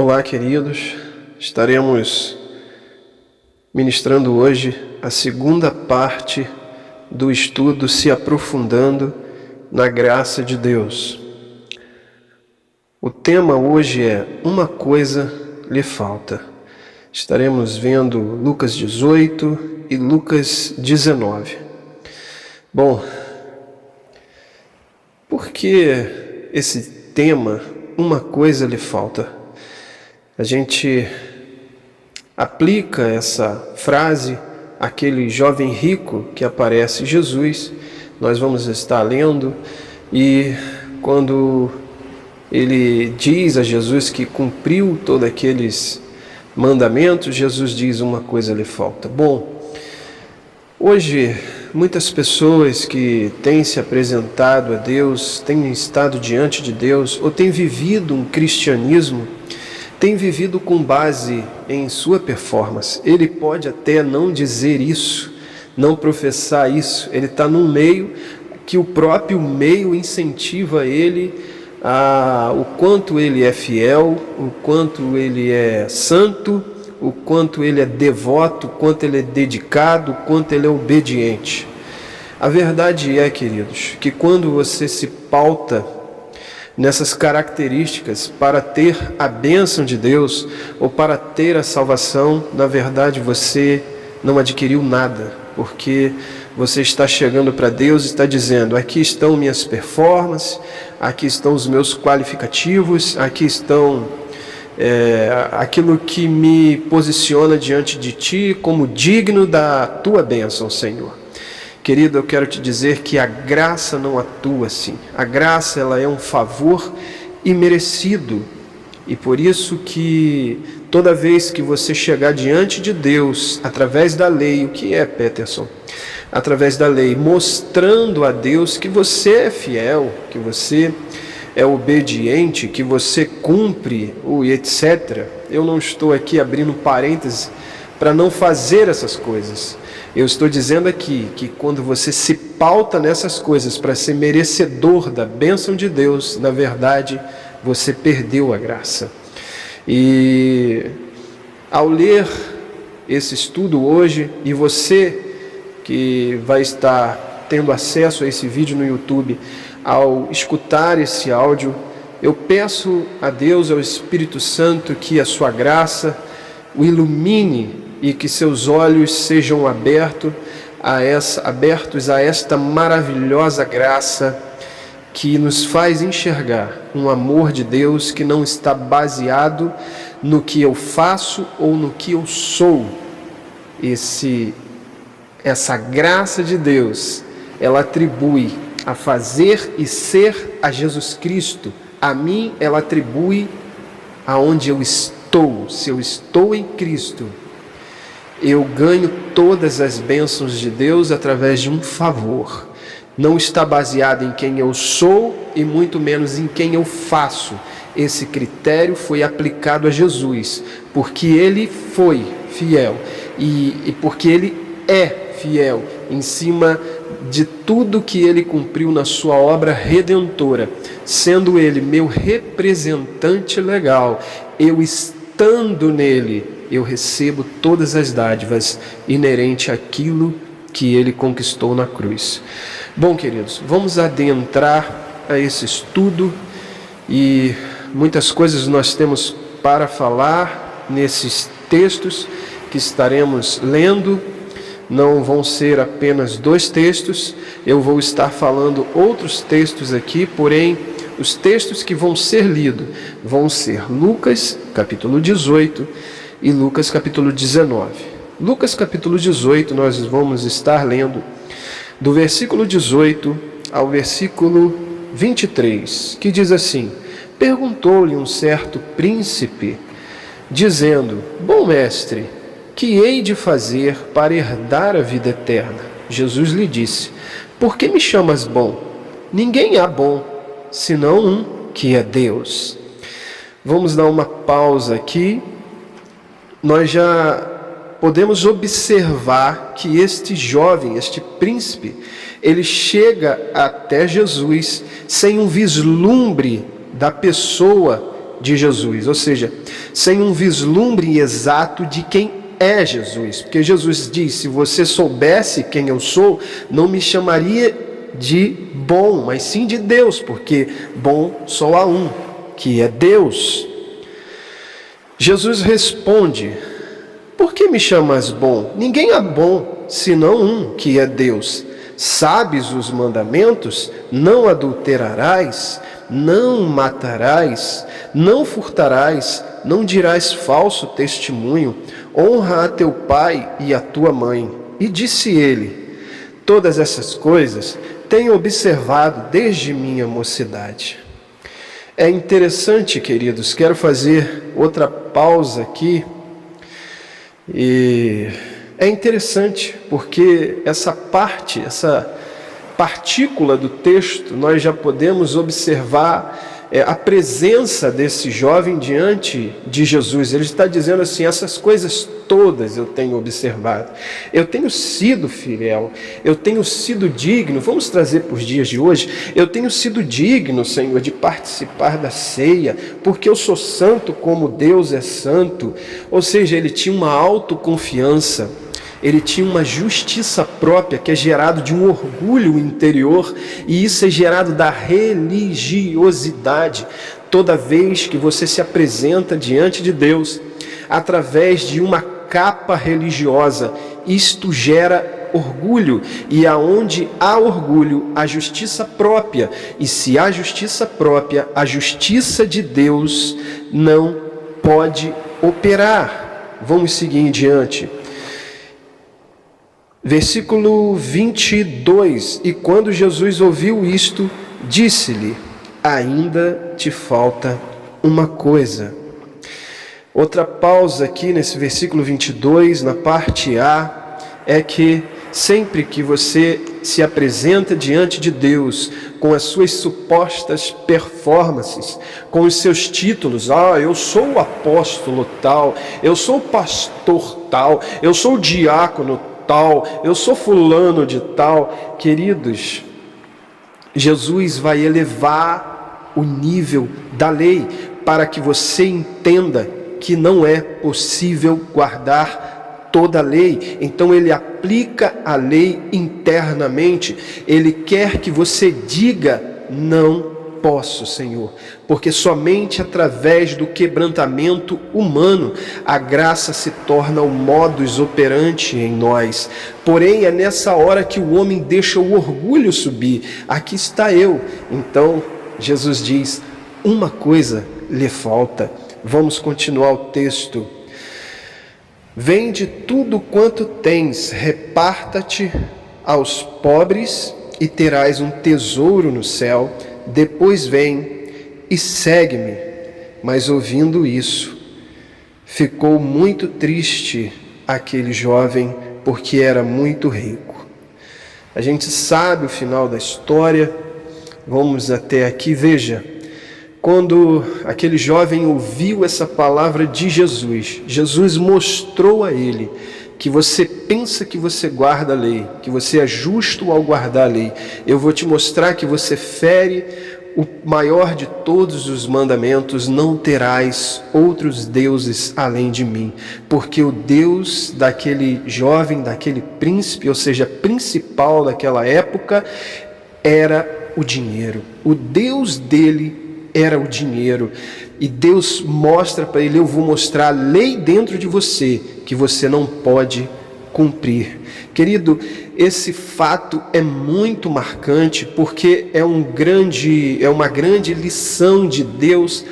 Olá, queridos. Estaremos ministrando hoje a segunda parte do estudo Se Aprofundando na Graça de Deus. O tema hoje é Uma Coisa Lhe Falta. Estaremos vendo Lucas 18 e Lucas 19. Bom, por que esse tema, Uma Coisa Lhe Falta? A gente aplica essa frase àquele jovem rico que aparece Jesus. Nós vamos estar lendo e quando ele diz a Jesus que cumpriu todos aqueles mandamentos, Jesus diz: uma coisa lhe falta. Bom, hoje muitas pessoas que têm se apresentado a Deus, têm estado diante de Deus ou têm vivido um cristianismo, tem vivido com base em sua performance. Ele pode até não dizer isso, não professar isso. Ele está num meio que o próprio meio incentiva ele o quanto ele é fiel, o quanto ele é santo, o quanto ele é devoto, o quanto ele é dedicado, o quanto ele é obediente. A verdade é, queridos, que quando você se pauta nessas características para ter a bênção de Deus ou para ter a salvação, na verdade você não adquiriu nada, porque você está chegando para Deus e está dizendo: aqui estão minhas performances, aqui estão os meus qualificativos, aqui estão aquilo que me posiciona diante de Ti como digno da Tua bênção, Senhor. Querido, eu quero te dizer que a graça não atua assim. A graça, ela é um favor imerecido. E por isso que toda vez que você chegar diante de Deus, através da lei, o que é, Peterson? Através da lei, mostrando a Deus que você é fiel, que você é obediente, que você cumpre, etc. Eu não estou aqui abrindo parênteses para não fazer essas coisas. Eu estou dizendo aqui que quando você se pauta nessas coisas para ser merecedor da bênção de Deus, na verdade, você perdeu a graça. E ao ler esse estudo hoje, e você que vai estar tendo acesso a esse vídeo no YouTube, ao escutar esse áudio, eu peço a Deus, ao Espírito Santo, que a sua graça o ilumine e que seus olhos sejam abertos a esta maravilhosa graça que nos faz enxergar um amor de Deus que não está baseado no que eu faço ou no que eu sou. Essa graça de Deus, ela atribui a fazer e ser a Jesus Cristo. A mim, ela atribui aonde eu estou. Se eu estou em Cristo, eu ganho todas as bênçãos de Deus através de um favor. Não está baseado em quem eu sou e muito menos em quem eu faço. Esse critério foi aplicado a Jesus, porque Ele foi fiel e porque Ele é fiel em cima de tudo que Ele cumpriu na sua obra redentora, sendo Ele meu representante legal. Eu estando nele, eu recebo todas as dádivas inerentes àquilo que Ele conquistou na cruz. Bom, queridos, vamos adentrar a esse estudo e muitas coisas nós temos para falar nesses textos que estaremos lendo. Não vão ser apenas 2 textos, eu vou estar falando outros textos aqui, porém os textos que vão ser lidos vão ser Lucas capítulo 18 e Lucas capítulo 19. Lucas capítulo 18 nós vamos estar lendo do versículo 18 ao versículo 23, que diz assim: perguntou-lhe um certo príncipe, dizendo: bom mestre, que hei de fazer para herdar a vida eterna? Jesus lhe disse: por que me chamas bom? Ninguém há bom, senão um, que é Deus. Vamos dar uma pausa aqui. Nós já podemos observar que este jovem, este príncipe, ele chega até Jesus sem um vislumbre da pessoa de Jesus, ou seja, sem um vislumbre exato de quem é Jesus. Porque Jesus diz: se você soubesse quem eu sou, não me chamaria de bom, mas sim de Deus, porque bom só há um, que é Deus. Jesus responde: por que me chamas bom? Ninguém é bom, senão um, que é Deus. Sabes os mandamentos? Não adulterarás, não matarás, não furtarás, não dirás falso testemunho, honra a teu pai e a tua mãe. E disse ele: todas essas coisas tenho observado desde minha mocidade. É interessante, queridos, quero fazer outra pausa aqui. E é interessante porque essa partícula do texto, nós já podemos observar a presença desse jovem diante de Jesus. Ele está dizendo assim: essas coisas todas eu tenho observado, eu tenho sido fiel, eu tenho sido digno. Vamos trazer para os dias de hoje: eu tenho sido digno, Senhor, de participar da ceia, porque eu sou santo como Deus é santo. Ou seja, ele tinha uma autoconfiança, ele tinha uma justiça própria que é gerado de um orgulho interior, e isso é gerado da religiosidade. Toda vez que você se apresenta diante de Deus através de uma capa religiosa, isto gera orgulho, e aonde há orgulho, há justiça própria, e se há justiça própria, a justiça de Deus não pode operar. Vamos seguir em diante. Versículo 22, e quando Jesus ouviu isto, disse-lhe: ainda te falta uma coisa. Outra pausa aqui nesse versículo 22, na parte A, é que sempre que você se apresenta diante de Deus com as suas supostas performances, com os seus títulos: eu sou o apóstolo tal, eu sou o pastor tal, eu sou o diácono tal, eu sou fulano de tal. Queridos, Jesus vai elevar o nível da lei para que você entenda que não é possível guardar toda a lei. Então ele aplica a lei internamente. Ele quer que você diga: não posso, Senhor, porque somente através do quebrantamento humano a graça se torna o modus operandi em nós. Porém, é nessa hora que o homem deixa o orgulho subir. Aqui está eu. Então, Jesus diz: uma coisa lhe falta. Vamos continuar o texto. Vende tudo quanto tens, reparta-te aos pobres e terás um tesouro no céu. Depois vem e segue-me. Mas ouvindo isso, ficou muito triste aquele jovem, porque era muito rico. A gente sabe o final da história. Vamos até aqui. Veja, quando aquele jovem ouviu essa palavra de Jesus, Jesus mostrou a ele que você pensa que você guarda a lei, que você é justo ao guardar a lei. Eu vou te mostrar que você fere o maior de todos os mandamentos: não terás outros deuses além de mim. Porque o Deus daquele jovem, daquele príncipe, ou seja, principal daquela época, era o dinheiro. O Deus dele era o dinheiro. E Deus mostra para ele: eu vou mostrar a lei dentro de você que você não pode cumprir. Querido, esse fato é muito marcante, porque é uma grande lição de Deus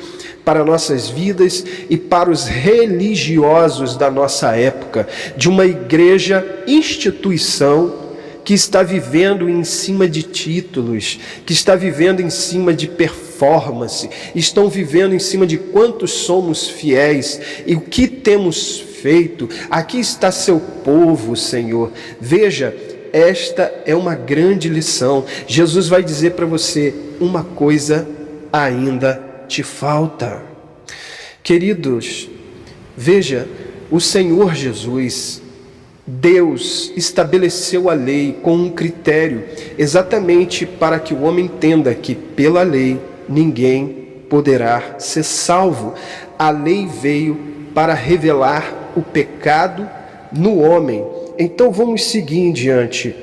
para nossas vidas e para os religiosos da nossa época, de uma igreja instituição que está vivendo em cima de títulos, que está vivendo em cima de performance, estão vivendo em cima de quantos somos fiéis e o que temos feito. Aqui está seu povo, Senhor. Veja, esta é uma grande lição. Jesus vai dizer para você: uma coisa ainda te falta. Queridos, veja, o Senhor Jesus, Deus estabeleceu a lei com um critério, exatamente para que o homem entenda que pela lei ninguém poderá ser salvo. A lei veio para revelar o pecado no homem. Então vamos seguir em diante.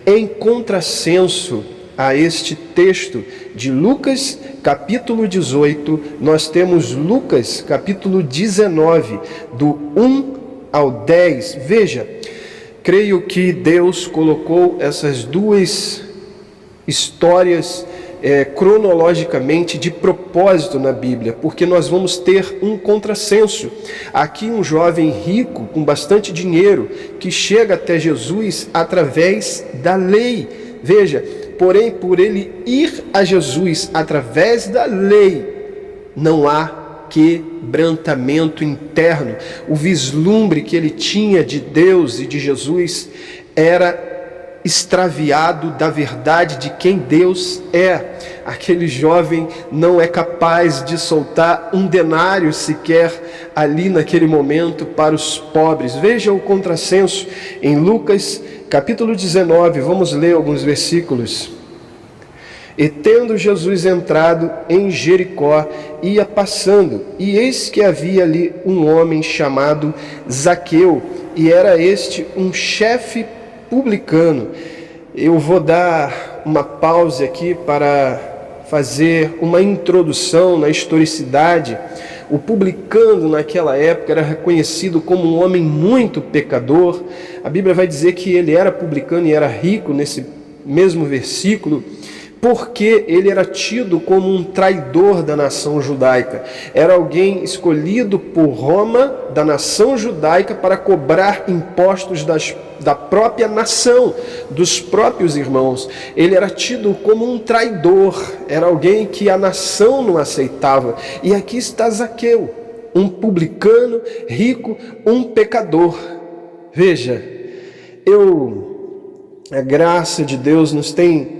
Em contrassenso a este texto de Lucas capítulo 18, nós temos Lucas capítulo 19, do 1 ao 10. Veja, creio que Deus colocou essas duas histórias cronologicamente de propósito na Bíblia, porque nós vamos ter um contrassenso. Aqui um jovem rico com bastante dinheiro que chega até Jesus através da lei. Veja, porém, por ele ir a Jesus através da lei, não há quebrantamento interno. O vislumbre que ele tinha de Deus e de Jesus era extraviado da verdade de quem Deus é. Aquele jovem não é capaz de soltar um denário sequer ali naquele momento para os pobres. Veja o contrassenso em Lucas capítulo 19, vamos ler alguns versículos. E tendo Jesus entrado em Jericó, ia passando, e eis que havia ali um homem chamado Zaqueu, e era este um chefe publicano. Eu vou dar uma pausa aqui para fazer uma introdução na historicidade. O publicano naquela época era reconhecido como um homem muito pecador. A Bíblia vai dizer que ele era publicano e era rico nesse mesmo versículo, porque ele era tido como um traidor da nação judaica. Era alguém escolhido por Roma, da nação judaica, para cobrar impostos da própria nação, dos próprios irmãos. Ele era tido como um traidor, era alguém que a nação não aceitava. E aqui está Zaqueu, um publicano, rico, um pecador. Veja, a graça de Deus nos tem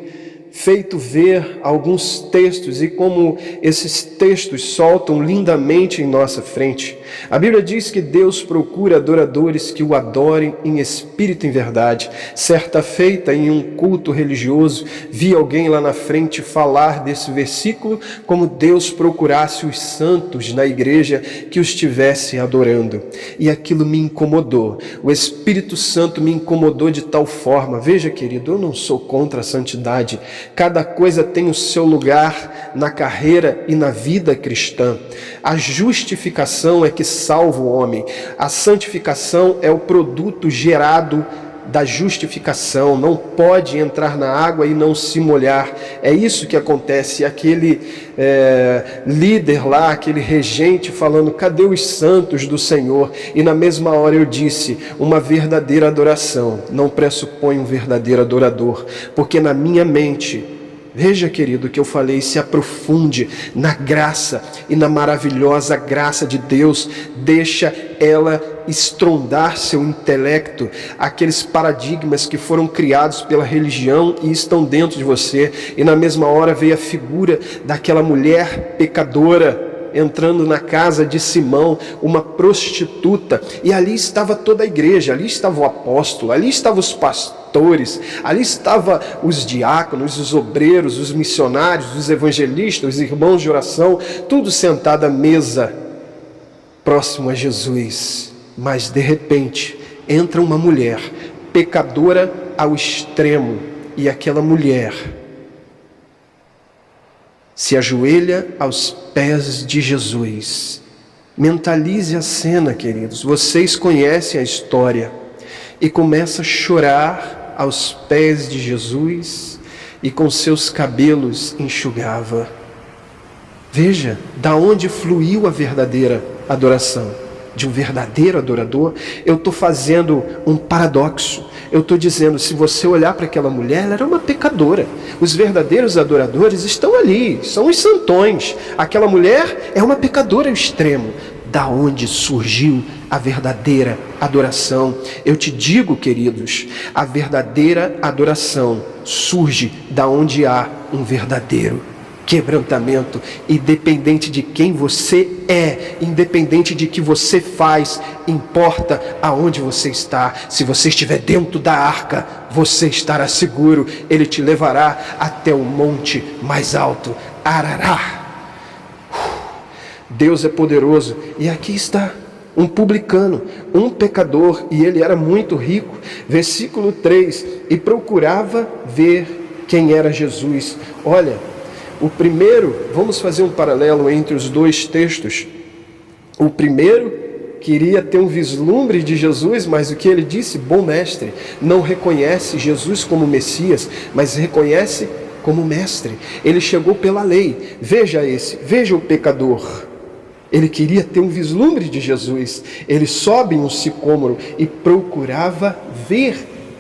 feito ver alguns textos e como esses textos soltam lindamente em nossa frente. A Bíblia diz que Deus procura adoradores que o adorem em espírito e em verdade. Certa feita, em um culto religioso, vi alguém lá na frente falar desse versículo como Deus procurasse os santos na igreja que os estivesse adorando. E aquilo me incomodou. O Espírito Santo me incomodou de tal forma. Veja, querido, eu não sou contra a santidade. Cada coisa tem o seu lugar na carreira e na vida cristã. A justificação é que salva o homem. A santificação é o produto gerado da justificação. Não pode entrar na água e não se molhar. É isso que acontece. Aquele líder lá, aquele regente falando, cadê os santos do Senhor? E na mesma hora eu disse, uma verdadeira adoração não pressupõe um verdadeiro adorador, porque na minha mente, veja, querido, que eu falei, se aprofunde na graça e na maravilhosa graça de Deus, deixa ela estrondar seu intelecto, aqueles paradigmas que foram criados pela religião e estão dentro de você. E na mesma hora veio a figura daquela mulher pecadora entrando na casa de Simão, uma prostituta, e ali estava toda a igreja, ali estava o apóstolo, ali estavam os pastores, ali estavam os diáconos, os obreiros, os missionários, os evangelistas, os irmãos de oração, tudo sentado à mesa, próximo a Jesus. Mas de repente entra uma mulher pecadora ao extremo, e aquela mulher se ajoelha aos pés de Jesus. Mentalize a cena, queridos. Vocês conhecem a história. E começa a chorar aos pés de Jesus e com seus cabelos enxugava. Veja, da onde fluiu a verdadeira adoração. De um verdadeiro adorador, eu estou fazendo um paradoxo. Eu estou dizendo, se você olhar para aquela mulher, ela era uma pecadora. Os verdadeiros adoradores estão ali, são os santões. Aquela mulher é uma pecadora ao extremo. Da onde surgiu a verdadeira adoração? Eu te digo, queridos, a verdadeira adoração surge da onde há um verdadeiro quebrantamento, independente de quem você é, independente de que você faz, importa aonde você está. Se você estiver dentro da arca, você estará seguro, ele te levará até o monte mais alto, Arará. Deus é poderoso. E aqui está um publicano, um pecador, e ele era muito rico. Versículo 3, e procurava ver quem era Jesus. Olha, o primeiro, vamos fazer um paralelo entre os dois textos. O primeiro queria ter um vislumbre de Jesus, mas o que ele disse? Bom mestre. Não reconhece Jesus como Messias, mas reconhece como mestre. Ele chegou pela lei. Veja o pecador. Ele queria ter um vislumbre de Jesus. Ele sobe em um sicômoro e procurava ver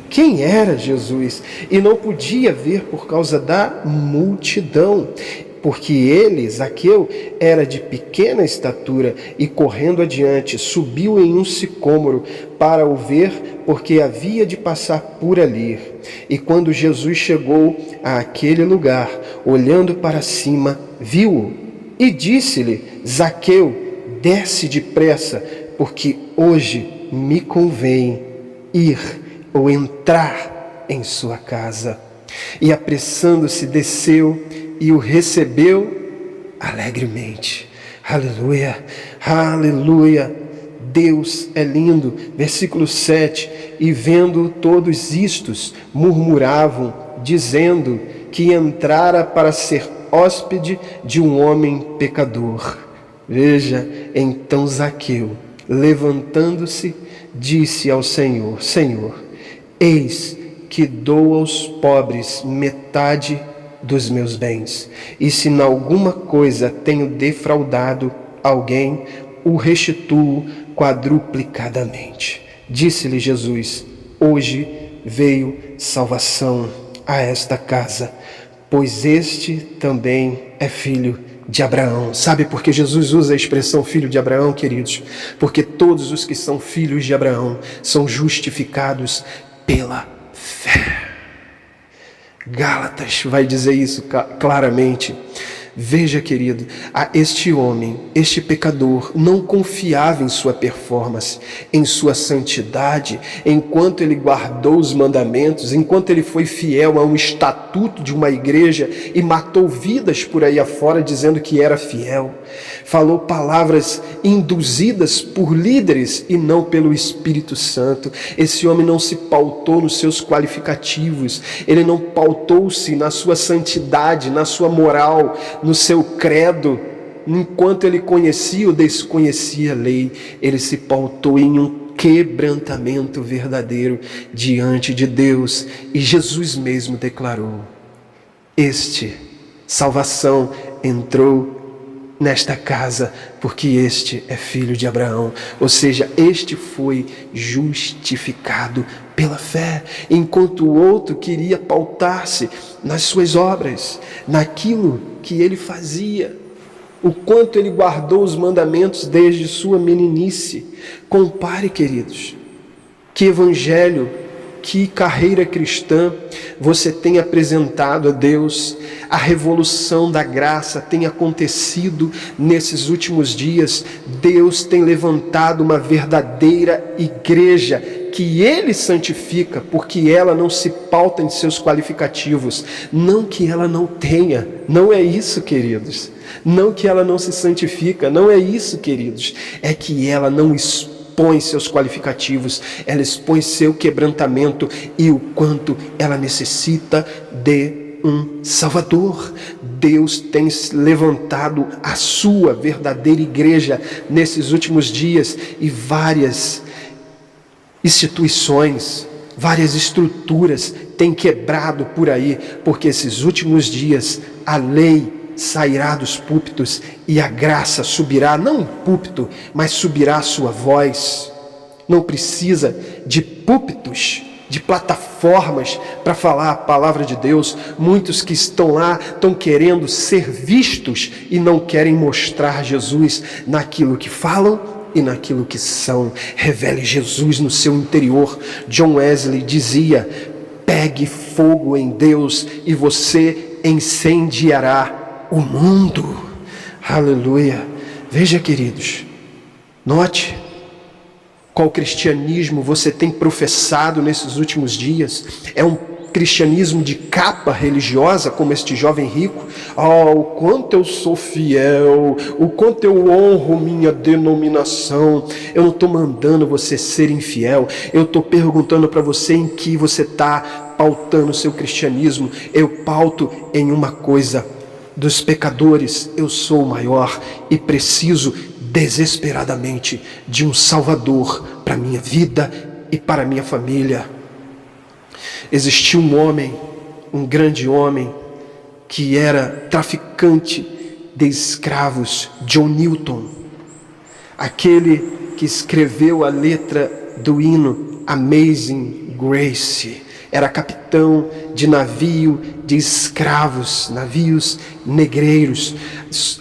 quem era Jesus. E não podia ver por causa da multidão. Porque ele, Zaqueu, era de pequena estatura e correndo adiante, subiu em um sicômoro para o ver, porque havia de passar por ali. E quando Jesus chegou àquele lugar, olhando para cima, viu-o. E disse-lhe: Zaqueu, desce depressa, porque hoje me convém ir ou entrar em sua casa. E apressando-se, desceu e o recebeu alegremente. Aleluia, aleluia. Deus é lindo. Versículo 7. E vendo todos istos, murmuravam, dizendo que entrara para ser hóspede de um homem pecador. Veja, então Zaqueu, levantando-se, disse ao Senhor: Senhor, eis que dou aos pobres metade dos meus bens, e se em alguma coisa tenho defraudado alguém, o restituo quadruplicadamente. Disse-lhe Jesus: hoje veio salvação a esta casa, pois este também é filho de Abraão. Sabe por que Jesus usa a expressão filho de Abraão, queridos? Porque todos os que são filhos de Abraão são justificados pela fé. Gálatas vai dizer isso claramente. Veja, querido, este homem, este pecador, não confiava em sua performance, em sua santidade, enquanto ele guardou os mandamentos, enquanto ele foi fiel a um estatuto de uma igreja e matou vidas por aí afora dizendo que era fiel. Falou palavras induzidas por líderes e não pelo Espírito Santo. Esse homem não se pautou nos seus qualificativos, ele não pautou-se na sua santidade, na sua moral, no seu credo. Enquanto ele conhecia ou desconhecia a lei, ele se pautou em um quebrantamento verdadeiro diante de Deus. E Jesus mesmo declarou: salvação entrou nesta casa, porque este é filho de Abraão. Ou seja, este foi justificado pela fé, enquanto o outro queria pautar-se nas suas obras, naquilo que ele fazia, o quanto ele guardou os mandamentos desde sua meninice. Compare, queridos, que evangelho, que carreira cristã você tem apresentado a Deus. A revolução da graça tem acontecido nesses últimos dias. Deus tem levantado uma verdadeira igreja que Ele santifica, porque ela não se pauta em seus qualificativos. Não que ela não tenha, não é isso, queridos. Não que ela não se santifica, não é isso, queridos. É que ela não expõe seus qualificativos, ela expõe seu quebrantamento e o quanto ela necessita de um Salvador. Deus tem levantado a sua verdadeira igreja nesses últimos dias, e várias instituições, várias estruturas têm quebrado por aí, porque esses últimos dias a lei sairá dos púlpitos e a graça subirá, não um púlpito, mas subirá a sua voz. Não precisa de púlpitos, de plataformas para falar a palavra de Deus. Muitos que estão lá estão querendo ser vistos e não querem mostrar Jesus naquilo que falam e naquilo que são. Revele Jesus no seu interior. John Wesley dizia: pegue fogo em Deus e você incendiará o mundo. Aleluia. Veja, queridos, note qual cristianismo você tem professado nesses últimos dias. É um cristianismo de capa religiosa, como este jovem rico. O quanto eu sou fiel, o quanto eu honro minha denominação. Eu não estou mandando você ser infiel, eu estou perguntando para você em que você está pautando o seu cristianismo. Eu pauto em uma coisa: dos pecadores eu sou o maior e preciso desesperadamente de um Salvador para minha vida e para minha família. Existia um homem, um grande homem, que era traficante de escravos, John Newton, aquele que escreveu a letra do hino Amazing Grace. Era capitão de navio de escravos, navios negreiros.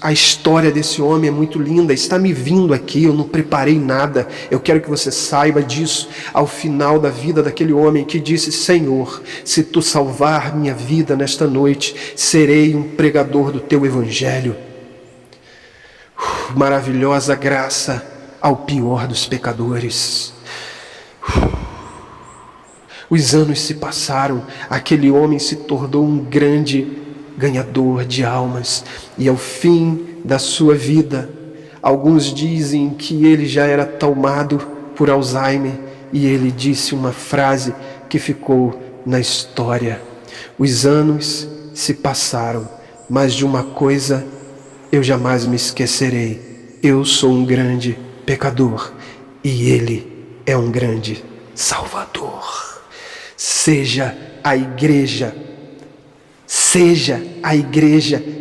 A história desse homem é muito linda, está me vindo aqui, eu não preparei nada. Eu quero que você saiba disso. Ao final da vida daquele homem que disse: Senhor, se tu salvar minha vida nesta noite, serei um pregador do teu evangelho. Maravilhosa graça ao pior dos pecadores. Os anos se passaram, aquele homem se tornou um grande ganhador de almas, e ao fim da sua vida, alguns dizem que ele já era tomado por Alzheimer, e ele disse uma frase que ficou na história: os anos se passaram, mas de uma coisa eu jamais me esquecerei: eu sou um grande pecador e ele é um grande Salvador. Seja a igreja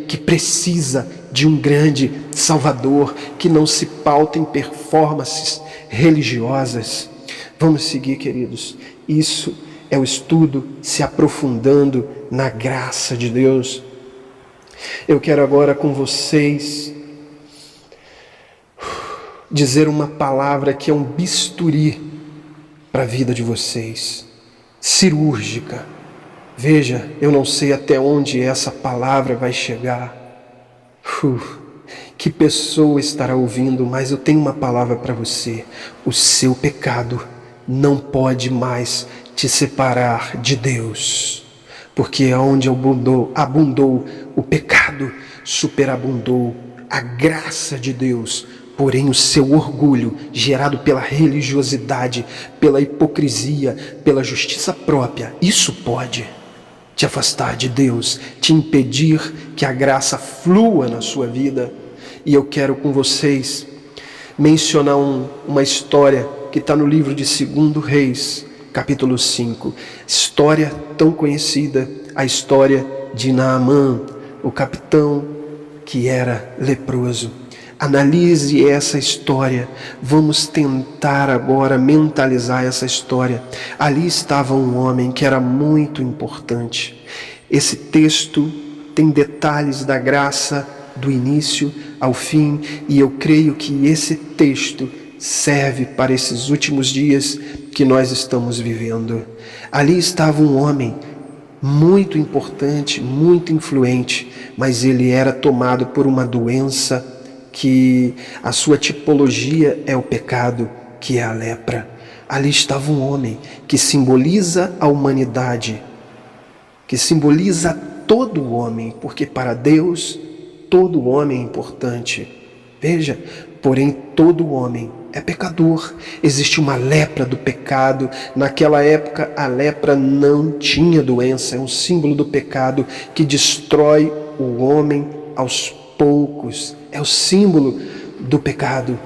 que precisa de um grande Salvador, que não se pauta em performances religiosas. Vamos seguir, queridos. Isso é o estudo se aprofundando na graça de Deus. Eu quero agora com vocês dizer uma palavra que é um bisturi para a vida de vocês. Cirúrgica. Veja, eu não sei até onde essa palavra vai chegar. Que pessoa estará ouvindo, mas eu tenho uma palavra para você. O seu pecado não pode mais te separar de Deus, porque onde abundou o pecado, superabundou a graça de Deus. Porém, o seu orgulho, gerado pela religiosidade, pela hipocrisia, pela justiça própria, isso pode te afastar de Deus, te impedir que a graça flua na sua vida. E eu quero com vocês mencionar uma história que está no livro de 2 Reis, capítulo 5. História tão conhecida, a história de Naamã, o capitão que era leproso. Analise essa história. Vamos tentar agora mentalizar essa história. Ali estava um homem que era muito importante. Esse texto tem detalhes da graça do início ao fim, e eu creio que esse texto serve para esses últimos dias que nós estamos vivendo. Ali estava um homem muito importante, muito influente, mas ele era tomado por uma doença que a sua tipologia é o pecado, que é a lepra. Ali estava um homem que simboliza a humanidade, que simboliza todo o homem, porque para Deus todo homem é importante. Veja, porém todo homem é pecador. Existe uma lepra do pecado. Naquela época a lepra não tinha doença, é um símbolo do pecado que destrói o homem aos poucos, é o símbolo do pecado.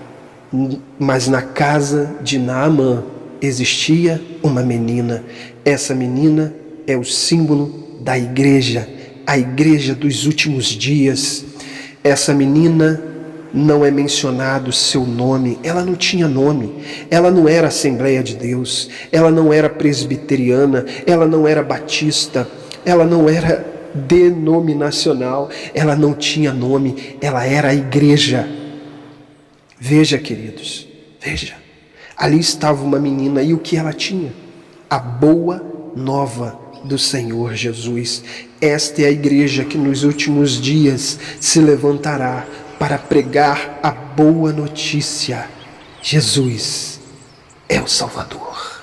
Mas na casa de Naamã existia uma menina. Essa menina é o símbolo da igreja, a igreja dos últimos dias. Essa menina não é mencionado seu nome, ela não tinha nome, ela não era Assembleia de Deus, ela não era presbiteriana, ela não era batista, ela não era denominacional, ela não tinha nome, ela era a igreja. Veja, queridos, veja, ali estava uma menina, e o que ela tinha? A boa nova do Senhor Jesus. Esta é a igreja que nos últimos dias se levantará para pregar a boa notícia. Jesus é o Salvador.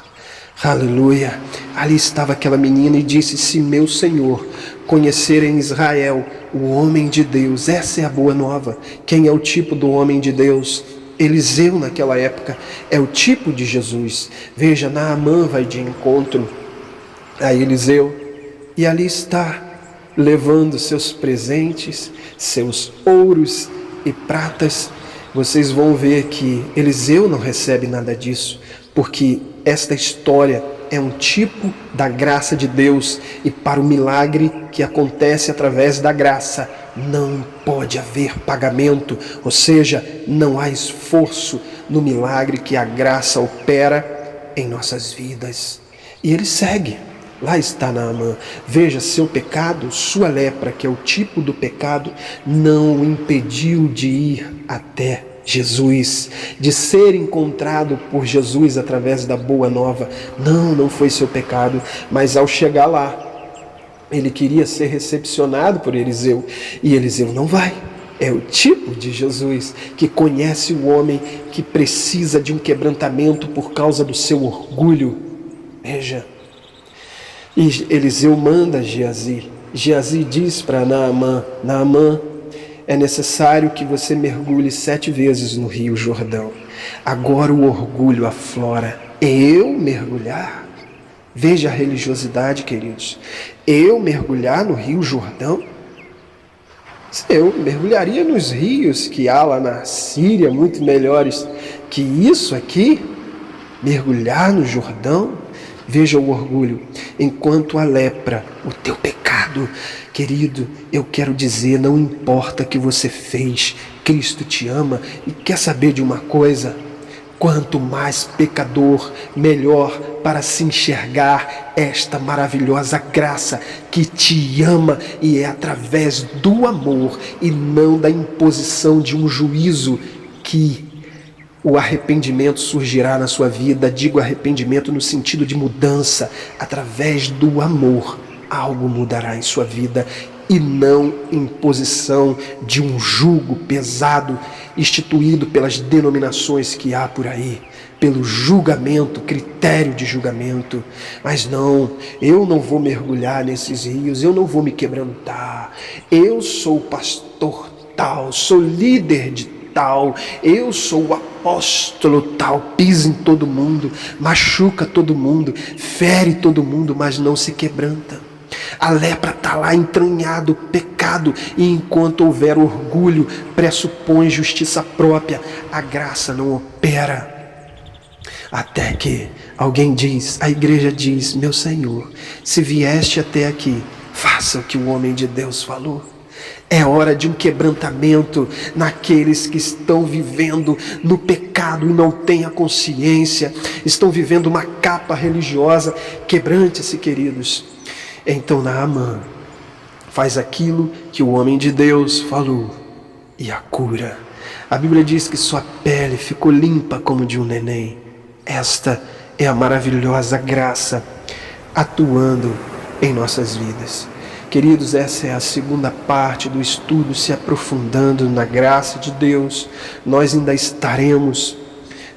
Aleluia. Ali estava aquela menina e disse: se meu Senhor conhecer em Israel o homem de Deus, essa é a boa nova. Quem é o tipo do homem de Deus? Eliseu naquela época é o tipo de Jesus. Veja, Naamã vai de encontro a Eliseu e ali está, levando seus presentes, seus ouros e pratas. Vocês vão ver que Eliseu não recebe nada disso, porque esta história é um tipo da graça de Deus, e para o milagre que acontece através da graça, não pode haver pagamento, ou seja, não há esforço no milagre que a graça opera em nossas vidas. E ele segue. Lá está Naamã. Veja, seu pecado, sua lepra, que é o tipo do pecado, não o impediu de ir até Jesus, de ser encontrado por Jesus através da boa nova. Não foi seu pecado, mas ao chegar lá, ele queria ser recepcionado por Eliseu, e Eliseu não vai. É o tipo de Jesus que conhece o homem que precisa de um quebrantamento por causa do seu orgulho. Veja, e Eliseu manda Geazi. Geazi diz para Naamã: Naamã, é necessário que você mergulhe 7 vezes no rio Jordão. Agora o orgulho aflora. Eu mergulhar? Veja a religiosidade, queridos. Eu mergulhar no rio Jordão? Eu mergulharia nos rios que há lá na Síria, muito melhores que isso aqui. Mergulhar no Jordão? Veja o orgulho. Enquanto a lepra, o teu pecado, querido, eu quero dizer, não importa o que você fez, Cristo te ama. E quer saber de uma coisa? Quanto mais pecador, melhor para se enxergar esta maravilhosa graça que te ama, e é através do amor e não da imposição de um juízo que o arrependimento surgirá na sua vida. Digo arrependimento no sentido de mudança. Através do amor, algo mudará em sua vida, e não imposição de um jugo pesado instituído pelas denominações que há por aí, pelo julgamento, critério de julgamento. Mas não, eu não vou mergulhar nesses rios, eu não vou me quebrantar. Eu sou pastor tal, sou líder de tal, eu sou o apóstolo tal, pisa em todo mundo, machuca todo mundo, fere todo mundo, mas não se quebranta. A lepra está lá entranhado, pecado, e enquanto houver orgulho, pressupõe justiça própria, a graça não opera. Até que alguém diz, a igreja diz: meu Senhor, se vieste até aqui, faça o que o homem de Deus falou. É hora de um quebrantamento naqueles que estão vivendo no pecado e não têm a consciência, estão vivendo uma capa religiosa. Quebrante-se, queridos. Então Naamã faz aquilo que o homem de Deus falou e a cura. A Bíblia diz que sua pele ficou limpa como de um neném. Esta é a maravilhosa graça atuando em nossas vidas. Queridos, essa é a segunda parte do estudo, se aprofundando na graça de Deus. Nós ainda estaremos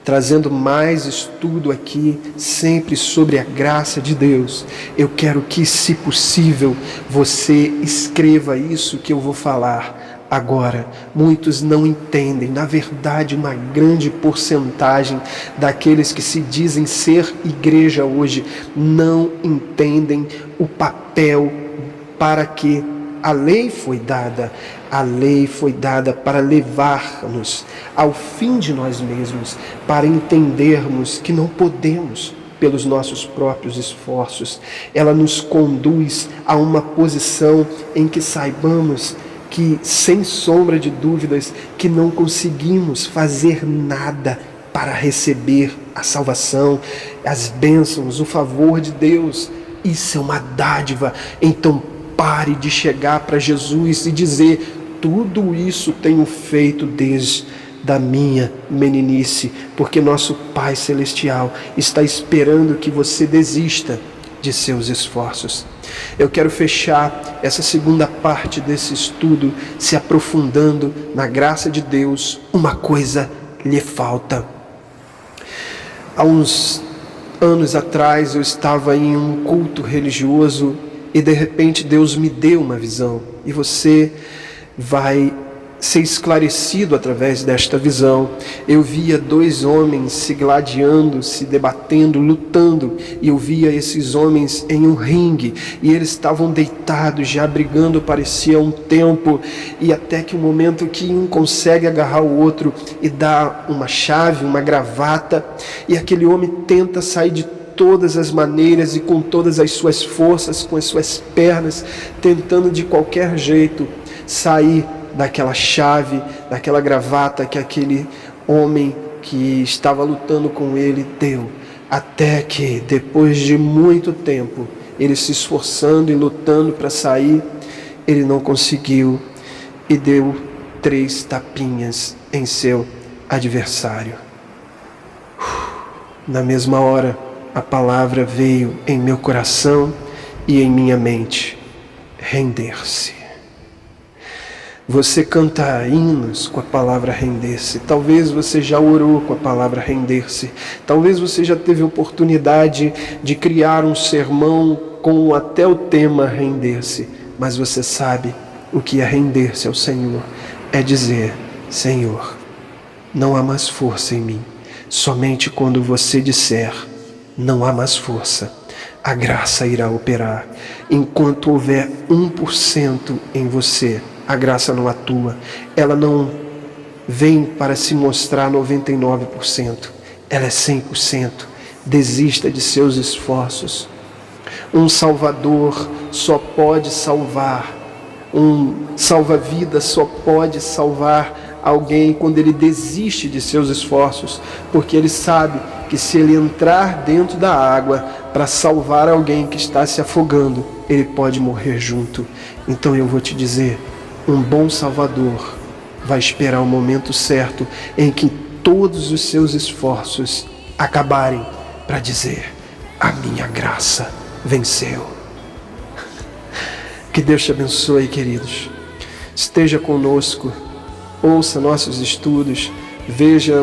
trazendo mais estudo aqui, sempre sobre a graça de Deus. Eu quero que, se possível, você escreva isso que eu vou falar agora. Muitos não entendem, na verdade, uma grande porcentagem daqueles que se dizem ser igreja hoje não entendem o papel para que a lei foi dada. A lei foi dada para levar-nos ao fim de nós mesmos, para entendermos que não podemos pelos nossos próprios esforços. Ela nos conduz a uma posição em que saibamos que, sem sombra de dúvidas, que não conseguimos fazer nada para receber a salvação, as bênçãos, o favor de Deus. Isso é uma dádiva. Então pare de chegar para Jesus e dizer: tudo isso tenho feito desde da minha meninice, porque nosso Pai Celestial está esperando que você desista de seus esforços. Eu quero fechar essa segunda parte desse estudo se aprofundando na graça de Deus. Uma coisa lhe falta. Há uns Anos atrás eu estava em um culto religioso e de repente Deus me deu uma visão. E você vai ser esclarecido através desta visão. Eu via dois homens se gladiando, se debatendo, lutando, e eu via esses homens em um ringue, e eles estavam deitados, já brigando, parecia um tempo, e até que o momento que um consegue agarrar o outro e dá uma chave, uma gravata, e aquele homem tenta sair de todas as maneiras e com todas as suas forças, com as suas pernas, tentando de qualquer jeito sair daquela chave, daquela gravata que aquele homem que estava lutando com ele deu. Até que, depois de muito tempo, ele se esforçando e lutando para sair, ele não conseguiu e deu 3 tapinhas em seu adversário. Na mesma hora, a palavra veio em meu coração e em minha mente: render-se. Você canta hinos com a palavra render-se. Talvez você já orou com a palavra render-se. Talvez você já teve oportunidade de criar um sermão com até o tema render-se. Mas você sabe o que é render-se ao Senhor. É dizer: Senhor, não há mais força em mim. Somente quando você disser: não há mais força, a graça irá operar. Enquanto houver 1% em você, a graça não atua. Ela não vem para se mostrar 99%. Ela é 100%. Desista de seus esforços. Um salvador só pode salvar. Um salva-vidas só pode salvar alguém quando ele desiste de seus esforços, porque ele sabe que se ele entrar dentro da água para salvar alguém que está se afogando, ele pode morrer junto. Então eu vou te dizer, um bom salvador vai esperar o momento certo em que todos os seus esforços acabarem para dizer: a minha graça venceu. Que Deus te abençoe, queridos. Esteja conosco, ouça nossos estudos, veja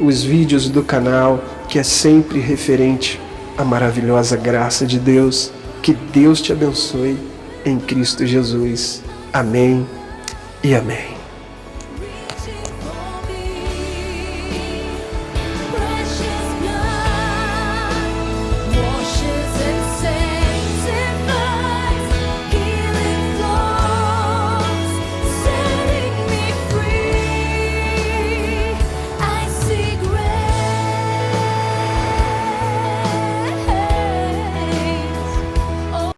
os vídeos do canal, que é sempre referente à maravilhosa graça de Deus. Que Deus te abençoe em Cristo Jesus. Amém e amém.